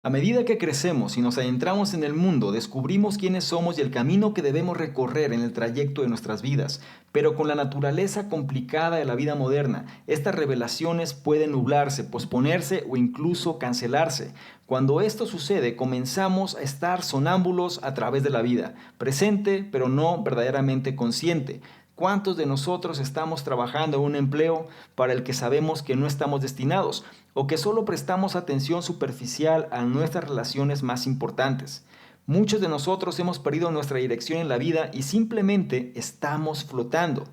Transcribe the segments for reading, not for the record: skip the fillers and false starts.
A medida que crecemos y nos adentramos en el mundo, descubrimos quiénes somos y el camino que debemos recorrer en el trayecto de nuestras vidas. Pero con la naturaleza complicada de la vida moderna, estas revelaciones pueden nublarse, posponerse o incluso cancelarse. Cuando esto sucede, comenzamos a estar sonámbulos a través de la vida, presente pero no verdaderamente consciente. ¿Cuántos de nosotros estamos trabajando en un empleo para el que sabemos que no estamos destinados o que solo prestamos atención superficial a nuestras relaciones más importantes? Muchos de nosotros hemos perdido nuestra dirección en la vida y simplemente estamos flotando.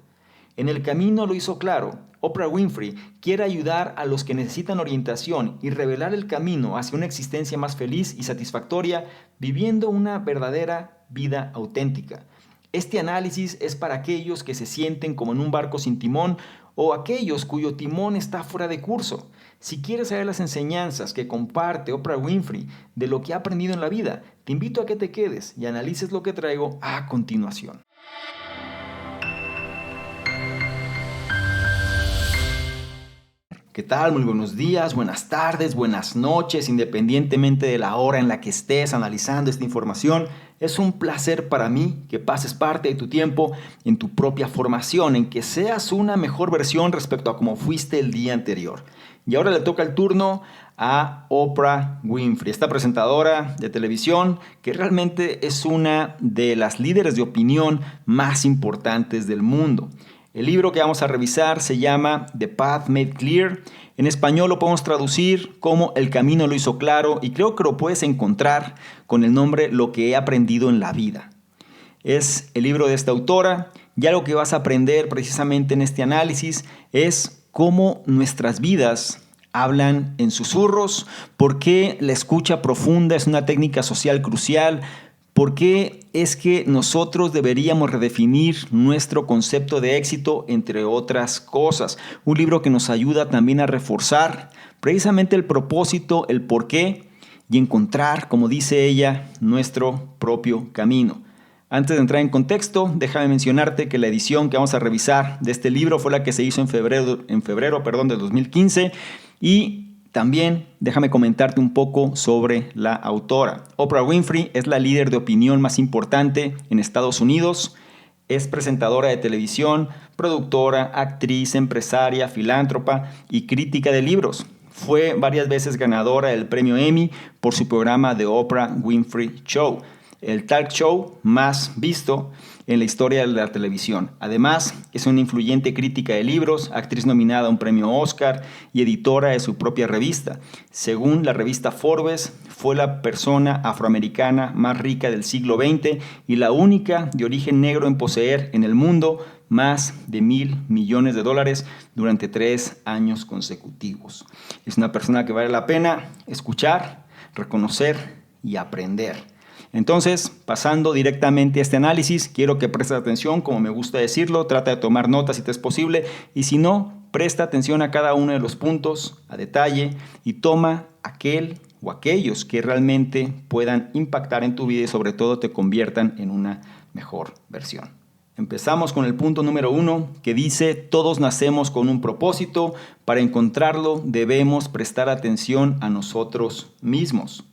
En el camino lo hizo claro. Oprah Winfrey quiere ayudar a los que necesitan orientación y revelar el camino hacia una existencia más feliz y satisfactoria, viviendo una verdadera vida auténtica. Este análisis es para aquellos que se sienten como en un barco sin timón o aquellos cuyo timón está fuera de curso. Si quieres saber las enseñanzas que comparte Oprah Winfrey de lo que ha aprendido en la vida, te invito a que te quedes y analices lo que traigo a continuación. ¿Qué tal? Muy buenos días, buenas tardes, buenas noches, independientemente de la hora en la que estés analizando esta información. Es un placer para mí que pases parte de tu tiempo en tu propia formación, en que seas una mejor versión respecto a cómo fuiste el día anterior. Y ahora le toca el turno a Oprah Winfrey, esta presentadora de televisión que realmente es una de las líderes de opinión más importantes del mundo. El libro que vamos a revisar se llama The Path Made Clear. En español lo podemos traducir como El camino lo hizo claro y creo que lo puedes encontrar con el nombre Lo que he aprendido en la vida. Es el libro de esta autora y algo que vas a aprender precisamente en este análisis es cómo nuestras vidas hablan en susurros, por qué la escucha profunda es una técnica social crucial, ¿por qué es que nosotros deberíamos redefinir nuestro concepto de éxito, entre otras cosas? Un libro que nos ayuda también a reforzar precisamente el propósito, el porqué y encontrar, como dice ella, nuestro propio camino. Antes de entrar en contexto, déjame mencionarte que la edición que vamos a revisar de este libro fue la que se hizo en febrero del 2015 y también déjame comentarte un poco sobre la autora. Oprah Winfrey es la líder de opinión más importante en Estados Unidos. Es presentadora de televisión, productora, actriz, empresaria, filántropa y crítica de libros. Fue varias veces ganadora del premio Emmy por su programa The Oprah Winfrey Show, el talk show más visto en la historia de la televisión. Además, es una influyente crítica de libros, actriz nominada a un premio Oscar y editora de su propia revista. Según la revista Forbes, fue la persona afroamericana más rica del siglo XX y la única de origen negro en poseer en el mundo más de $1,000 millones durante 3 años consecutivos. Es una persona que vale la pena escuchar, reconocer y aprender. Entonces, pasando directamente a este análisis, quiero que prestes atención, como me gusta decirlo, trata de tomar notas si te es posible y si no, presta atención a cada uno de los puntos a detalle y toma aquel o aquellos que realmente puedan impactar en tu vida y sobre todo te conviertan en una mejor versión. Empezamos con el punto número 1 que dice: todos nacemos con un propósito, para encontrarlo debemos prestar atención a nosotros mismos.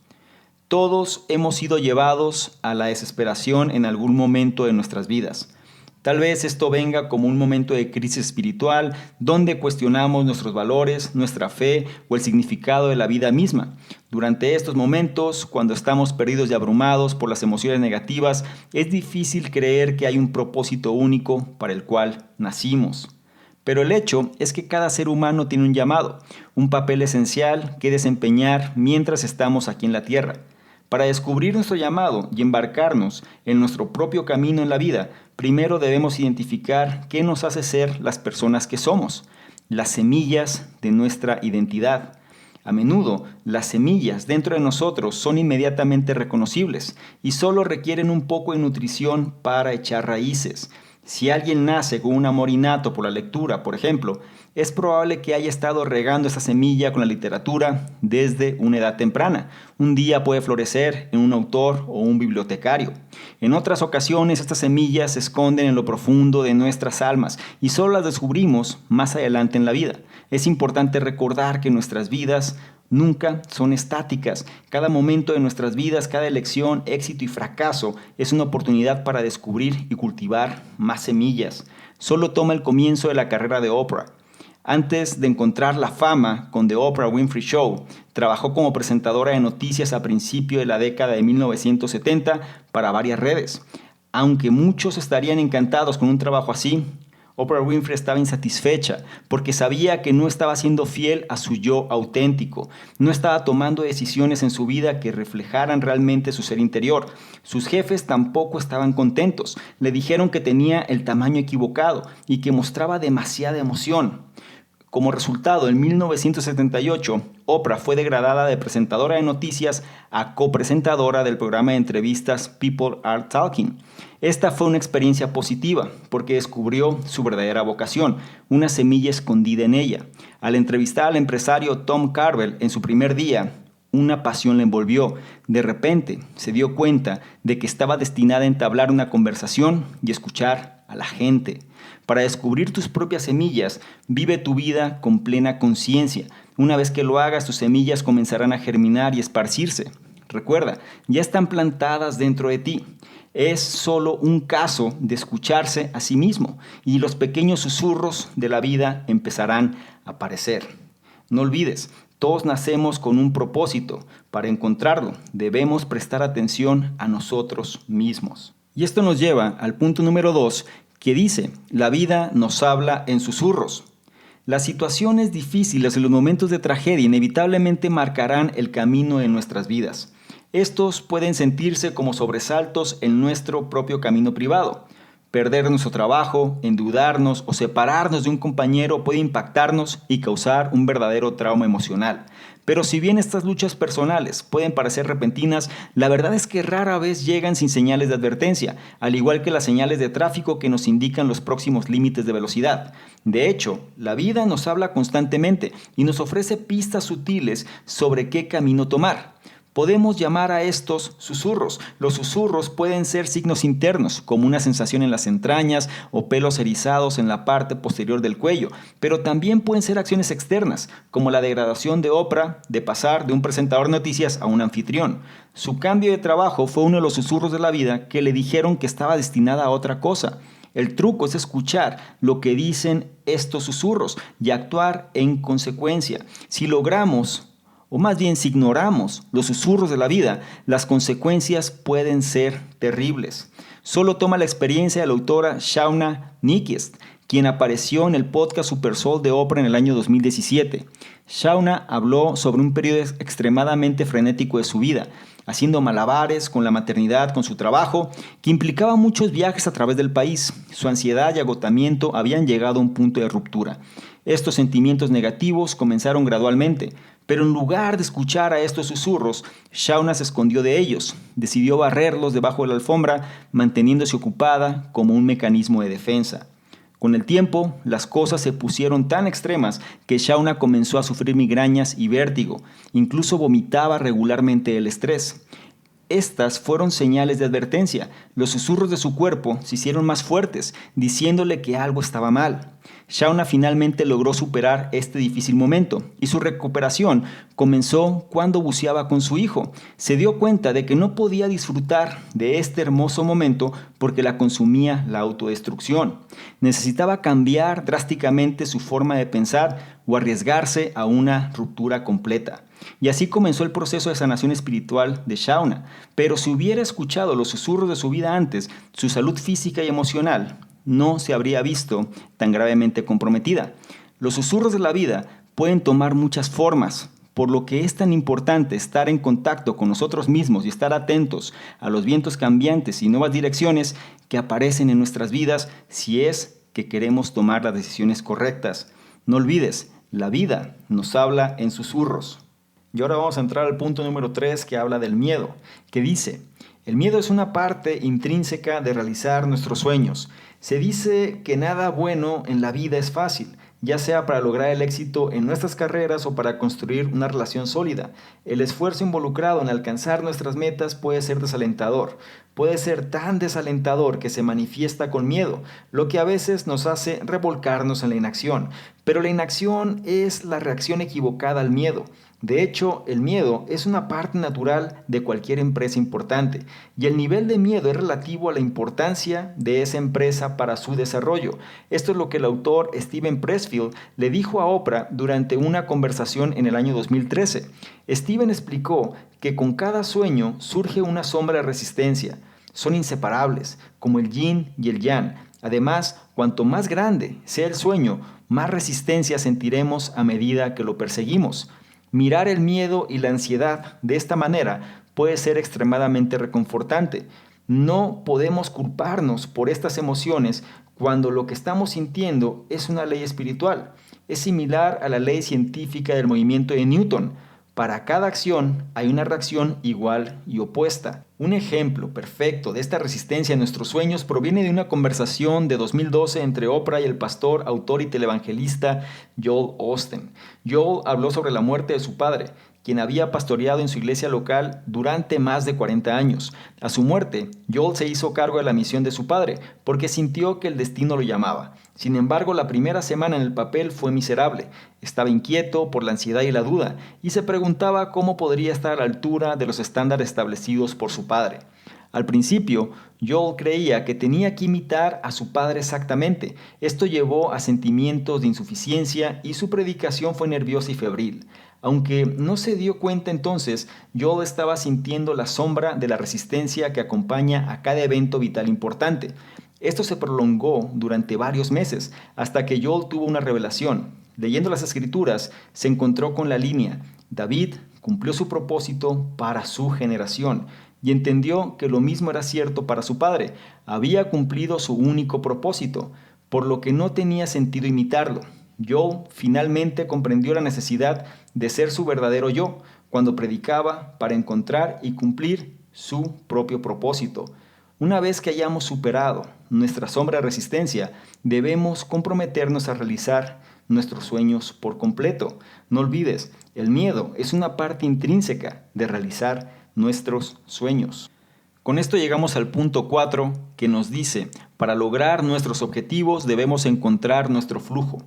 Todos hemos sido llevados a la desesperación en algún momento de nuestras vidas. Tal vez esto venga como un momento de crisis espiritual, donde cuestionamos nuestros valores, nuestra fe o el significado de la vida misma. Durante estos momentos, cuando estamos perdidos y abrumados por las emociones negativas, es difícil creer que hay un propósito único para el cual nacimos. Pero el hecho es que cada ser humano tiene un llamado, un papel esencial que desempeñar mientras estamos aquí en la tierra. Para descubrir nuestro llamado y embarcarnos en nuestro propio camino en la vida, primero debemos identificar qué nos hace ser las personas que somos, las semillas de nuestra identidad. A menudo, las semillas dentro de nosotros son inmediatamente reconocibles y solo requieren un poco de nutrición para echar raíces. Si alguien nace con un amor innato por la lectura, por ejemplo, es probable que haya estado regando esa semilla con la literatura desde una edad temprana. Un día puede florecer en un autor o un bibliotecario. En otras ocasiones, estas semillas se esconden en lo profundo de nuestras almas y solo las descubrimos más adelante en la vida. Es importante recordar que nuestras vidas nunca son estáticas. Cada momento de nuestras vidas, cada elección, éxito y fracaso es una oportunidad para descubrir y cultivar más semillas. Solo toma el comienzo de la carrera de Oprah. Antes de encontrar la fama con The Oprah Winfrey Show, trabajó como presentadora de noticias a principios de la década de 1970 para varias redes. Aunque muchos estarían encantados con un trabajo así, Oprah Winfrey estaba insatisfecha porque sabía que no estaba siendo fiel a su yo auténtico, no estaba tomando decisiones en su vida que reflejaran realmente su ser interior. Sus jefes tampoco estaban contentos, le dijeron que tenía el tamaño equivocado y que mostraba demasiada emoción. Como resultado, en 1978, Oprah fue degradada de presentadora de noticias a copresentadora del programa de entrevistas People Are Talking. Esta fue una experiencia positiva porque descubrió su verdadera vocación, una semilla escondida en ella. Al entrevistar al empresario Tom Carvel en su primer día, una pasión la envolvió. De repente se dio cuenta de que estaba destinada a entablar una conversación y escuchar a la gente. Para descubrir tus propias semillas, vive tu vida con plena conciencia. Una vez que lo hagas, tus semillas comenzarán a germinar y esparcirse. Recuerda, ya están plantadas dentro de ti. Es solo un caso de escucharse a sí mismo y los pequeños susurros de la vida empezarán a aparecer. No olvides, todos nacemos con un propósito. Para encontrarlo, debemos prestar atención a nosotros mismos. Y esto nos lleva al punto número 2, que dice, la vida nos habla en susurros. Las situaciones difíciles y los momentos de tragedia inevitablemente marcarán el camino de nuestras vidas. Estos pueden sentirse como sobresaltos en nuestro propio camino privado. Perder nuestro trabajo, endeudarnos o separarnos de un compañero puede impactarnos y causar un verdadero trauma emocional. Pero si bien estas luchas personales pueden parecer repentinas, la verdad es que rara vez llegan sin señales de advertencia, al igual que las señales de tráfico que nos indican los próximos límites de velocidad. De hecho, la vida nos habla constantemente y nos ofrece pistas sutiles sobre qué camino tomar. Podemos llamar a estos susurros. Los susurros pueden ser signos internos, como una sensación en las entrañas o pelos erizados en la parte posterior del cuello, pero también pueden ser acciones externas, como la degradación de Oprah de pasar de un presentador de noticias a un anfitrión. Su cambio de trabajo fue uno de los susurros de la vida que le dijeron que estaba destinada a otra cosa. El truco es escuchar lo que dicen estos susurros y actuar en consecuencia. Si logramos, o más bien si ignoramos los susurros de la vida, las consecuencias pueden ser terribles. Solo toma la experiencia de la autora Shauna Niequist, quien apareció en el podcast Super Soul de Oprah en el año 2017. Shauna habló sobre un periodo extremadamente frenético de su vida, haciendo malabares con la maternidad, con su trabajo, que implicaba muchos viajes a través del país. Su ansiedad y agotamiento habían llegado a un punto de ruptura. Estos sentimientos negativos comenzaron gradualmente, pero en lugar de escuchar a estos susurros, Shauna se escondió de ellos. Decidió barrerlos debajo de la alfombra, manteniéndose ocupada como un mecanismo de defensa. Con el tiempo, las cosas se pusieron tan extremas que Shauna comenzó a sufrir migrañas y vértigo. Incluso vomitaba regularmente el estrés. Estas fueron señales de advertencia. Los susurros de su cuerpo se hicieron más fuertes, diciéndole que algo estaba mal. Shauna finalmente logró superar este difícil momento y su recuperación comenzó cuando buceaba con su hijo. Se dio cuenta de que no podía disfrutar de este hermoso momento porque la consumía la autodestrucción. Necesitaba cambiar drásticamente su forma de pensar o arriesgarse a una ruptura completa. Y así comenzó el proceso de sanación espiritual de Shauna. Pero si hubiera escuchado los susurros de su vida antes, su salud física y emocional no se habría visto tan gravemente comprometida. Los susurros de la vida pueden tomar muchas formas, por lo que es tan importante estar en contacto con nosotros mismos y estar atentos a los vientos cambiantes y nuevas direcciones que aparecen en nuestras vidas si es que queremos tomar las decisiones correctas. No olvides, la vida nos habla en susurros. Y ahora vamos a entrar al punto número 3 que habla del miedo, que dice: el miedo es una parte intrínseca de realizar nuestros sueños. Se dice que nada bueno en la vida es fácil, ya sea para lograr el éxito en nuestras carreras o para construir una relación sólida. El esfuerzo involucrado en alcanzar nuestras metas puede ser desalentador. Puede ser tan desalentador que se manifiesta con miedo, lo que a veces nos hace revolcarnos en la inacción. Pero la inacción es la reacción equivocada al miedo. De hecho, el miedo es una parte natural de cualquier empresa importante y el nivel de miedo es relativo a la importancia de esa empresa para su desarrollo. Esto es lo que el autor Steven Pressfield le dijo a Oprah durante una conversación en el año 2013. Steven explicó que con cada sueño surge una sombra de resistencia. Son inseparables, como el yin y el yang. Además, cuanto más grande sea el sueño, más resistencia sentiremos a medida que lo perseguimos. Mirar el miedo y la ansiedad de esta manera puede ser extremadamente reconfortante. No podemos culparnos por estas emociones cuando lo que estamos sintiendo es una ley espiritual. Es similar a la ley científica del movimiento de Newton. Para cada acción hay una reacción igual y opuesta. Un ejemplo perfecto de esta resistencia a nuestros sueños proviene de una conversación de 2012 entre Oprah y el pastor, autor y televangelista Joel Osteen. Joel habló sobre la muerte de su padre, quien había pastoreado en su iglesia local durante más de 40 años. A su muerte, Joel se hizo cargo de la misión de su padre, porque sintió que el destino lo llamaba. Sin embargo, la primera semana en el papel fue miserable. Estaba inquieto por la ansiedad y la duda, y se preguntaba cómo podría estar a la altura de los estándares establecidos por su padre. Al principio, Joel creía que tenía que imitar a su padre exactamente. Esto llevó a sentimientos de insuficiencia y su predicación fue nerviosa y febril. Aunque no se dio cuenta entonces, Joel estaba sintiendo la sombra de la resistencia que acompaña a cada evento vital importante. Esto se prolongó durante varios meses, hasta que Joel tuvo una revelación. Leyendo las Escrituras, se encontró con la línea: David cumplió su propósito para su generación, y entendió que lo mismo era cierto para su padre. Había cumplido su único propósito, por lo que no tenía sentido imitarlo. Joel finalmente comprendió la necesidad de ser su verdadero yo cuando predicaba para encontrar y cumplir su propio propósito. Una vez que hayamos superado nuestra sombra de resistencia, debemos comprometernos a realizar nuestros sueños por completo. No olvides, el miedo es una parte intrínseca de realizar nuestros sueños. Con esto llegamos al punto 4, que nos dice: para lograr nuestros objetivos debemos encontrar nuestro flujo.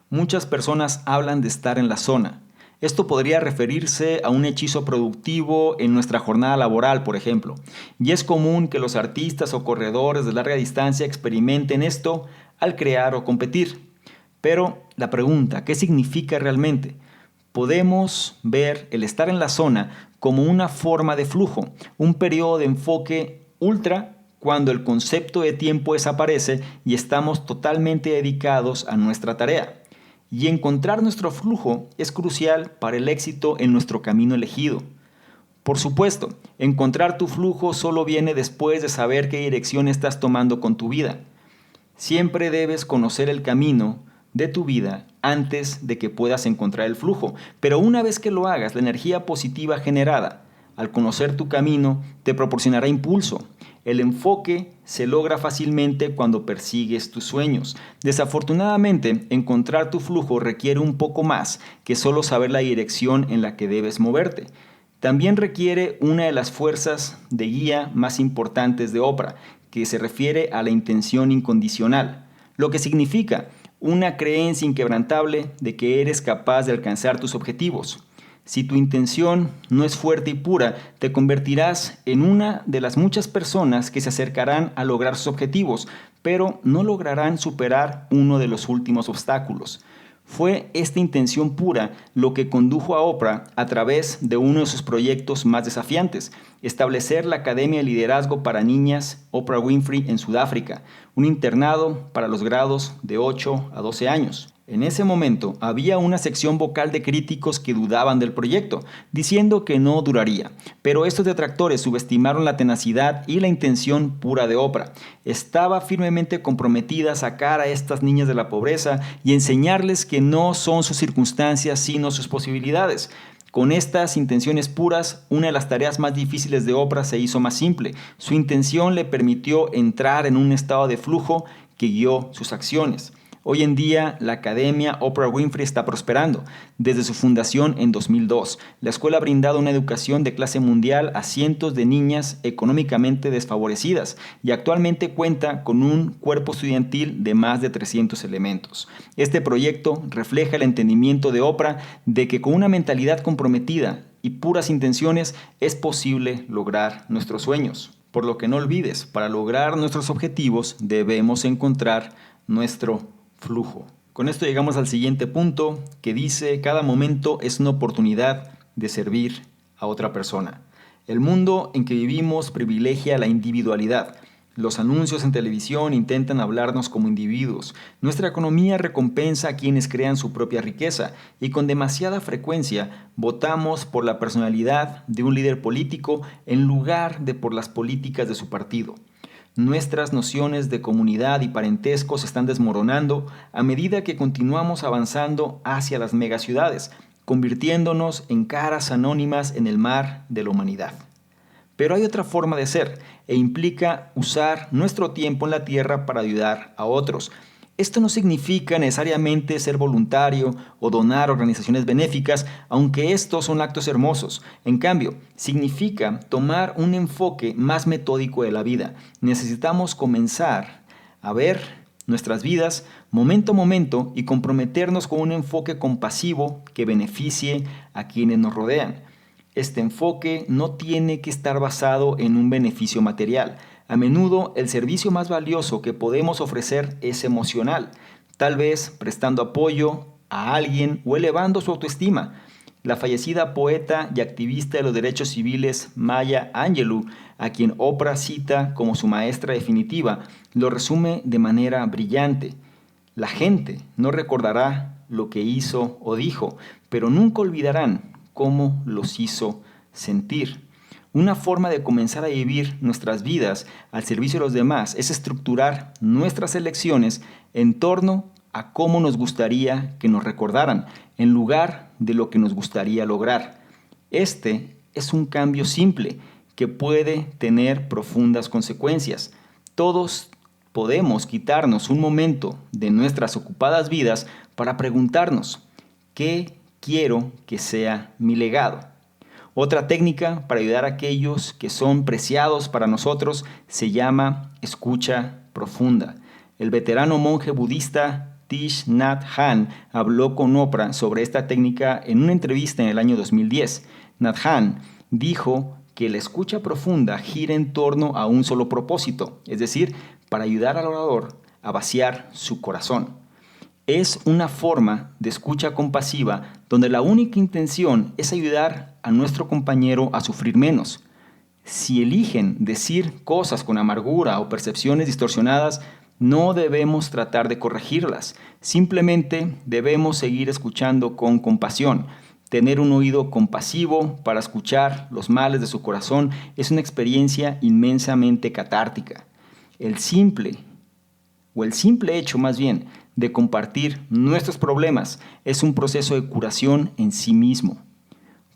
Muchas personas hablan de estar en la zona. Esto podría referirse a un hechizo productivo en nuestra jornada laboral, por ejemplo. Y es común que los artistas o corredores de larga distancia experimenten esto al crear o competir. Pero la pregunta, ¿qué significa realmente? Podemos ver el estar en la zona como una forma de flujo, un periodo de enfoque ultra cuando el concepto de tiempo desaparece y estamos totalmente dedicados a nuestra tarea. Y encontrar nuestro flujo es crucial para el éxito en nuestro camino elegido. Por supuesto, encontrar tu flujo solo viene después de saber qué dirección estás tomando con tu vida. Siempre debes conocer el camino de tu vida antes de que puedas encontrar el flujo. Pero una vez que lo hagas, la energía positiva generada al conocer tu camino te proporcionará impulso. El enfoque se logra fácilmente cuando persigues tus sueños. Desafortunadamente, encontrar tu flujo requiere un poco más que solo saber la dirección en la que debes moverte. También requiere una de las fuerzas de guía más importantes de Oprah, que se refiere a la intención incondicional, lo que significa una creencia inquebrantable de que eres capaz de alcanzar tus objetivos. Si tu intención no es fuerte y pura, te convertirás en una de las muchas personas que se acercarán a lograr sus objetivos, pero no lograrán superar uno de los últimos obstáculos. Fue esta intención pura lo que condujo a Oprah a través de uno de sus proyectos más desafiantes: establecer la Academia de Liderazgo para Niñas Oprah Winfrey en Sudáfrica, un internado para los grados de 8 a 12 años. En ese momento había una sección vocal de críticos que dudaban del proyecto, diciendo que no duraría. Pero estos detractores subestimaron la tenacidad y la intención pura de Oprah. Estaba firmemente comprometida a sacar a estas niñas de la pobreza y enseñarles que no son sus circunstancias sino sus posibilidades. Con estas intenciones puras, una de las tareas más difíciles de Oprah se hizo más simple. Su intención le permitió entrar en un estado de flujo que guió sus acciones. Hoy en día, la Academia Oprah Winfrey está prosperando. Desde su fundación en 2002, la escuela ha brindado una educación de clase mundial a cientos de niñas económicamente desfavorecidas y actualmente cuenta con un cuerpo estudiantil de más de 300 elementos. Este proyecto refleja el entendimiento de Oprah de que con una mentalidad comprometida y puras intenciones es posible lograr nuestros sueños. Por lo que no olvides, para lograr nuestros objetivos debemos encontrar nuestro flujo. Con esto llegamos al siguiente punto que dice: cada momento es una oportunidad de servir a otra persona. El mundo en que vivimos privilegia la individualidad. Los anuncios en televisión intentan hablarnos como individuos. Nuestra economía recompensa a quienes crean su propia riqueza y con demasiada frecuencia votamos por la personalidad de un líder político en lugar de por las políticas de su partido. Nuestras nociones de comunidad y parentesco se están desmoronando a medida que continuamos avanzando hacia las megaciudades, convirtiéndonos en caras anónimas en el mar de la humanidad. Pero hay otra forma de ser e implica usar nuestro tiempo en la tierra para ayudar a otros. Esto no significa necesariamente ser voluntario o donar a organizaciones benéficas, aunque estos son actos hermosos. En cambio, significa tomar un enfoque más metódico de la vida. Necesitamos comenzar a ver nuestras vidas momento a momento y comprometernos con un enfoque compasivo que beneficie a quienes nos rodean. Este enfoque no tiene que estar basado en un beneficio material. A menudo el servicio más valioso que podemos ofrecer es emocional, tal vez prestando apoyo a alguien o elevando su autoestima. La fallecida poeta y activista de los derechos civiles Maya Angelou, a quien Oprah cita como su maestra definitiva, lo resume de manera brillante. La gente no recordará lo que hizo o dijo, pero nunca olvidarán cómo los hizo sentir. Una forma de comenzar a vivir nuestras vidas al servicio de los demás es estructurar nuestras elecciones en torno a cómo nos gustaría que nos recordaran, en lugar de lo que nos gustaría lograr. Este es un cambio simple que puede tener profundas consecuencias. Todos podemos quitarnos un momento de nuestras ocupadas vidas para preguntarnos: ¿qué quiero que sea mi legado? Otra técnica para ayudar a aquellos que son preciados para nosotros se llama escucha profunda. El veterano monje budista Thich Nhat Hanh habló con Oprah sobre esta técnica en una entrevista en el año 2010. Nhat Hanh dijo que la escucha profunda gira en torno a un solo propósito, es decir, para ayudar al orador a vaciar su corazón. Es una forma de escucha compasiva donde la única intención es ayudar a nuestro compañero a sufrir menos. Si eligen decir cosas con amargura o percepciones distorsionadas, no debemos tratar de corregirlas. Simplemente debemos seguir escuchando con compasión. Tener un oído compasivo para escuchar los males de su corazón es una experiencia inmensamente catártica. El simple hecho más bien de compartir nuestros problemas es un proceso de curación en sí mismo.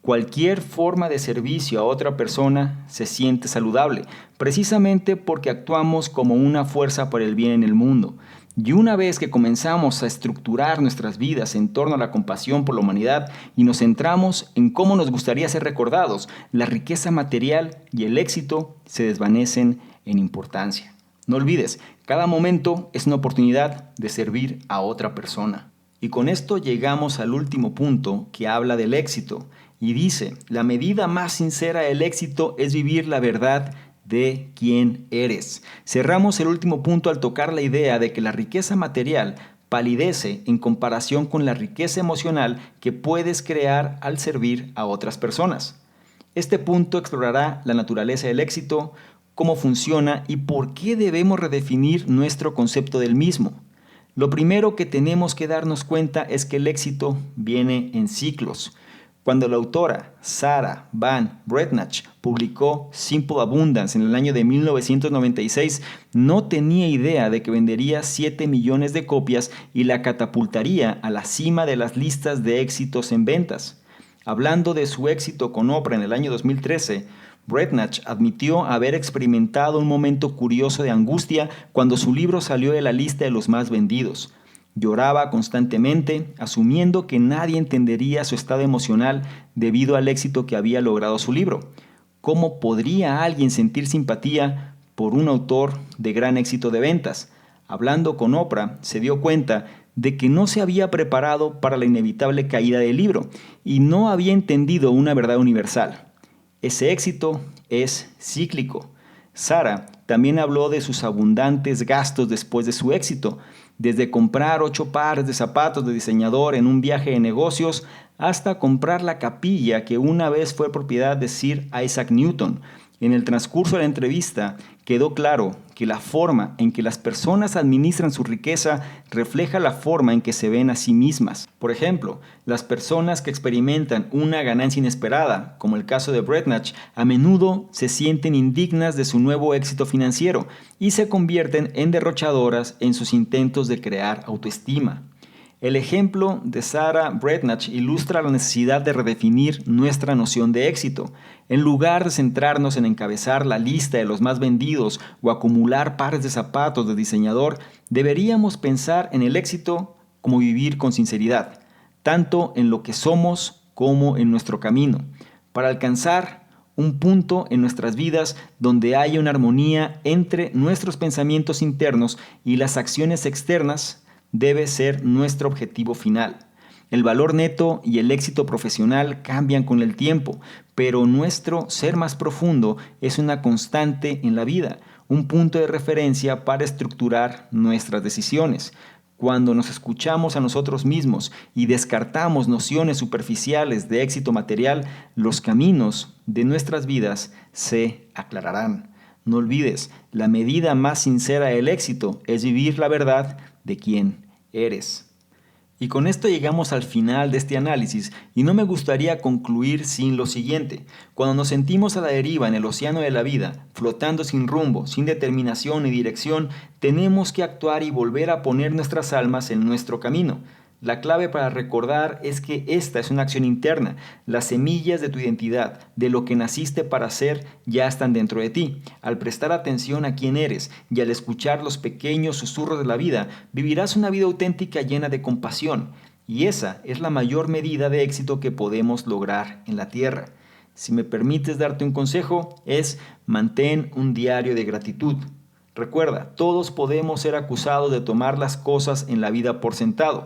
Cualquier forma de servicio a otra persona se siente saludable, precisamente porque actuamos como una fuerza por el bien en el mundo. Y una vez que comenzamos a estructurar nuestras vidas en torno a la compasión por la humanidad y nos centramos en cómo nos gustaría ser recordados, la riqueza material y el éxito se desvanecen en importancia. No olvides, cada momento es una oportunidad de servir a otra persona. Y con esto llegamos al último punto que habla del éxito. Y dice: la medida más sincera del éxito es vivir la verdad de quién eres. Cerramos el último punto al tocar la idea de que la riqueza material palidece en comparación con la riqueza emocional que puedes crear al servir a otras personas. Este punto explorará la naturaleza del éxito, cómo funciona y por qué debemos redefinir nuestro concepto del mismo. Lo primero que tenemos que darnos cuenta es que el éxito viene en ciclos. Cuando la autora Sarah Van Bretnach publicó Simple Abundance en el año de 1996, no tenía idea de que vendería 7 millones de copias y la catapultaría a la cima de las listas de éxitos en ventas. Hablando de su éxito con Oprah en el año 2013, Bretnach admitió haber experimentado un momento curioso de angustia cuando su libro salió de la lista de los más vendidos. Lloraba constantemente, asumiendo que nadie entendería su estado emocional debido al éxito que había logrado su libro. ¿Cómo podría alguien sentir simpatía por un autor de gran éxito de ventas? Hablando con Oprah, se dio cuenta de que no se había preparado para la inevitable caída del libro y no había entendido una verdad universal. Ese éxito es cíclico. Sara también habló de sus abundantes gastos después de su éxito, desde comprar 8 pares de zapatos de diseñador en un viaje de negocios hasta comprar la capilla que una vez fue propiedad de Sir Isaac Newton. En el transcurso de la entrevista quedó claro que la forma en que las personas administran su riqueza refleja la forma en que se ven a sí mismas. Por ejemplo, las personas que experimentan una ganancia inesperada, como el caso de Bretnach, a menudo se sienten indignas de su nuevo éxito financiero y se convierten en derrochadoras en sus intentos de crear autoestima. El ejemplo de Sarah Bretnach ilustra la necesidad de redefinir nuestra noción de éxito. En lugar de centrarnos en encabezar la lista de los más vendidos o acumular pares de zapatos de diseñador, deberíamos pensar en el éxito como vivir con sinceridad, tanto en lo que somos como en nuestro camino, para alcanzar un punto en nuestras vidas donde haya una armonía entre nuestros pensamientos internos y las acciones externas. Debe ser nuestro objetivo final. El valor neto y el éxito profesional cambian con el tiempo, pero nuestro ser más profundo es una constante en la vida, un punto de referencia para estructurar nuestras decisiones. Cuando nos escuchamos a nosotros mismos y descartamos nociones superficiales de éxito material, los caminos de nuestras vidas se aclararán. No olvides, la medida más sincera del éxito es vivir la verdad de quién eres. Y con esto llegamos al final de este análisis y no me gustaría concluir sin lo siguiente. Cuando nos sentimos a la deriva en el océano de la vida, flotando sin rumbo, sin determinación ni dirección, tenemos que actuar y volver a poner nuestras almas en nuestro camino. La clave para recordar es que esta es una acción interna. Las semillas de tu identidad, de lo que naciste para ser, ya están dentro de ti. Al prestar atención a quién eres y al escuchar los pequeños susurros de la vida, vivirás una vida auténtica llena de compasión. Y esa es la mayor medida de éxito que podemos lograr en la tierra. Si me permites darte un consejo, es mantén un diario de gratitud. Recuerda, todos podemos ser acusados de tomar las cosas en la vida por sentado.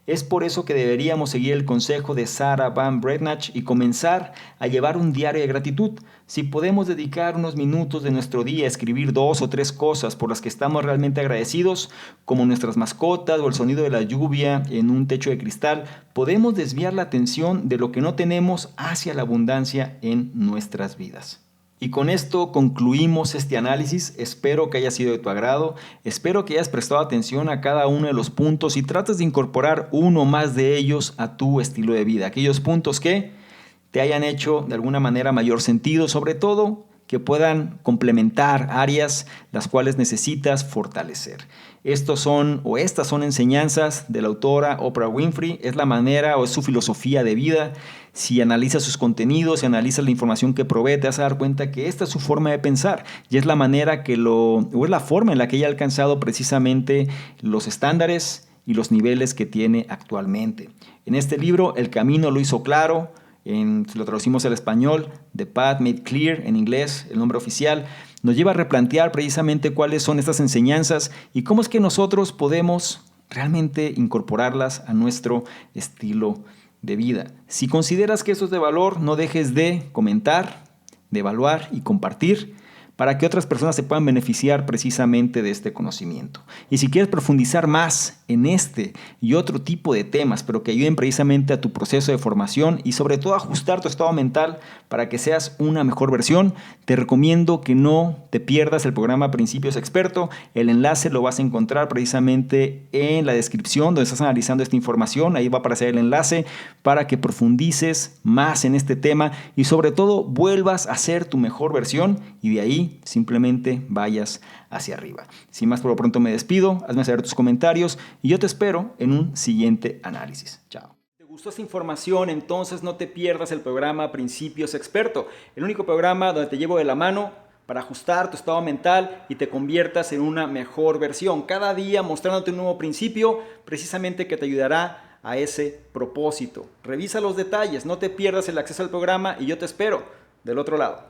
Es por eso que deberíamos seguir el consejo de Sarah Van Bretnach y comenzar a llevar un diario de gratitud. Si podemos dedicar unos minutos de nuestro día a escribir 2 o 3 cosas por las que estamos realmente agradecidos, como nuestras mascotas o el sonido de la lluvia en un techo de cristal, podemos desviar la atención de lo que no tenemos hacia la abundancia en nuestras vidas. Y con esto concluimos este análisis. Espero que haya sido de tu agrado. Espero que hayas prestado atención a cada uno de los puntos y trates de incorporar uno más de ellos a tu estilo de vida. Aquellos puntos que te hayan hecho de alguna manera mayor sentido, sobre todo que puedan complementar áreas las cuales necesitas fortalecer. Estas son enseñanzas de la autora Oprah Winfrey, es la manera o es su filosofía de vida. Si analizas sus contenidos, si analizas la información que provee, te vas a dar cuenta que esta es su forma de pensar y es la manera o es la forma en la que ella ha alcanzado precisamente los estándares y los niveles que tiene actualmente. En este libro, El Camino lo hizo claro. Si lo traducimos al español, The Path Made Clear, en inglés, el nombre oficial, nos lleva a replantear precisamente cuáles son estas enseñanzas y cómo es que nosotros podemos realmente incorporarlas a nuestro estilo de vida. Si consideras que esto es de valor, no dejes de comentar, de evaluar y compartir para que otras personas se puedan beneficiar precisamente de este conocimiento. Y si quieres profundizar más en este y otro tipo de temas, pero que ayuden precisamente a tu proceso de formación y sobre todo ajustar tu estado mental para que seas una mejor versión, te recomiendo que no te pierdas el programa Principios Experto. El enlace lo vas a encontrar precisamente en la descripción donde estás analizando esta información. Ahí va a aparecer el enlace para que profundices más en este tema y sobre todo vuelvas a ser tu mejor versión y de ahí simplemente vayas hacia arriba. Sin más, por lo pronto me despido. Hazme saber tus comentarios y yo te espero en un siguiente análisis. Chao. ¿Te gustó esta información? Entonces no te pierdas el programa Principios Experto, el único programa donde te llevo de la mano para ajustar tu estado mental y te conviertas en una mejor versión. Cada día mostrándote un nuevo principio precisamente que te ayudará a ese propósito. Revisa los detalles, no te pierdas el acceso al programa y yo te espero del otro lado.